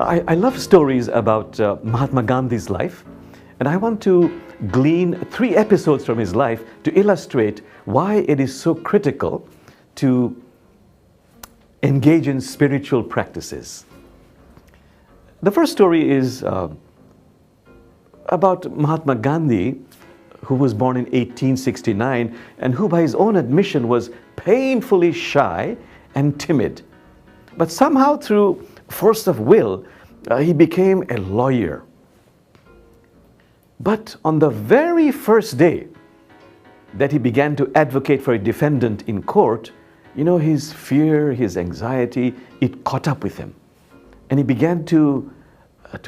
I love stories about Mahatma Gandhi's life, and I want to glean 3 episodes from his life to illustrate why it is so critical to engage in spiritual practices. The first story is about Mahatma Gandhi, who was born in 1869 and who, by his own admission, was painfully shy and timid. But somehow, through force of will, he became a lawyer. But on the very first day that he began to advocate for a defendant in court, his fear, his anxiety, it caught up with him. And he began to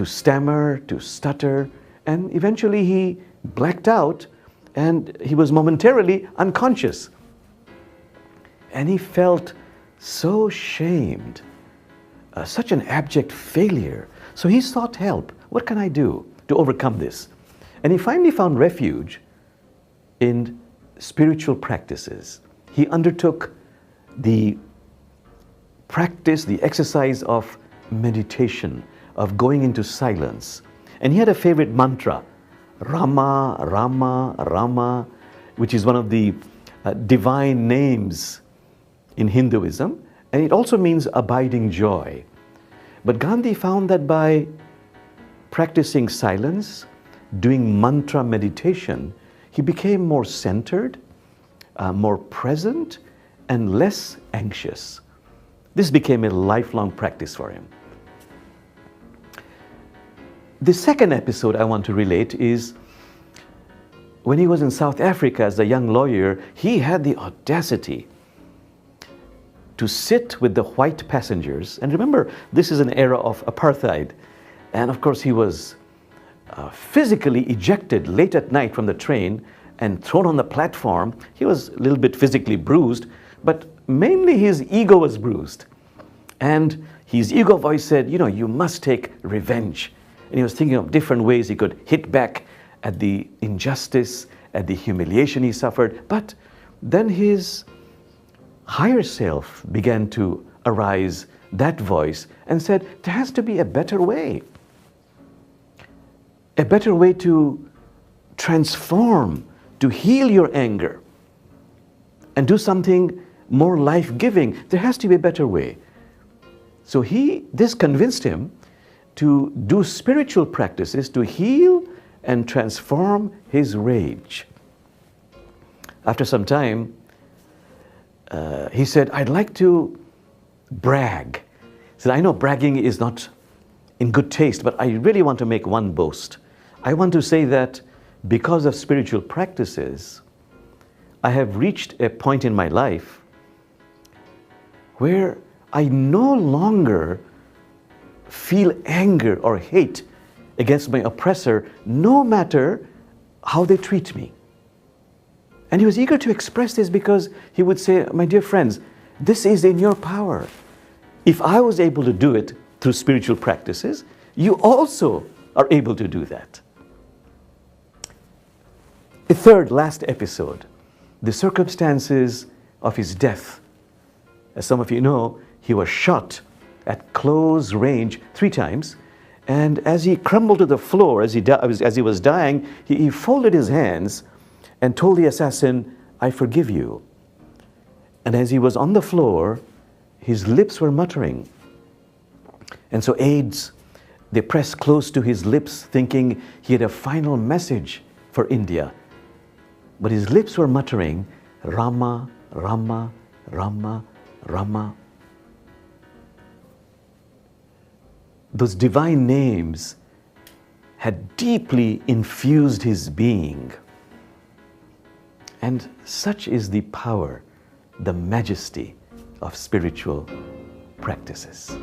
stammer, to stutter, and eventually he blacked out and he was momentarily unconscious. And he felt so shamed, such an abject failure. So he sought help. What can I do to overcome this? And he finally found refuge in spiritual practices. He undertook the practice, the exercise of meditation, of going into silence. And he had a favorite mantra, Rama, Rama, Rama, which is one of the divine names in Hinduism. And it also means abiding joy. But Gandhi found that by practicing silence, doing mantra meditation, he became more centered, more present, and less anxious. This became a lifelong practice for him. The second episode I want to relate is when he was in South Africa as a young lawyer, he had the audacity to sit with the white passengers. And remember, this is an era of apartheid. And of course, he was physically ejected late at night from the train and thrown on the platform. He was a little bit physically bruised, but mainly his ego was bruised. And his ego voice said, you must take revenge. And he was thinking of different ways he could hit back at the injustice, at the humiliation he suffered. But then his higher self began to arise, that voice, and said, there has to be a better way to transform, to heal your anger, and do something more life-giving. There has to be a better way. So this convinced him to do spiritual practices to heal and transform his rage. After some time, he said, I'd like to brag. He said, I know bragging is not in good taste, but I really want to make one boast. I want to say that because of spiritual practices, I have reached a point in my life where I no longer feel anger or hate against my oppressor, no matter how they treat me. And he was eager to express this because he would say, my dear friends, this is in your power. If I was able to do it through spiritual practices, you also are able to do that. The third, last episode, the circumstances of his death. As some of you know, he was shot at close range 3 times. And as he crumbled to the floor, as he was dying, he folded his hands and told the assassin, I forgive you. And as he was on the floor, his lips were muttering. And so aides, they pressed close to his lips, thinking he had a final message for India. But his lips were muttering, Rama, Rama, Rama, Rama. Those divine names had deeply infused his being. And such is the power, the majesty of spiritual practices.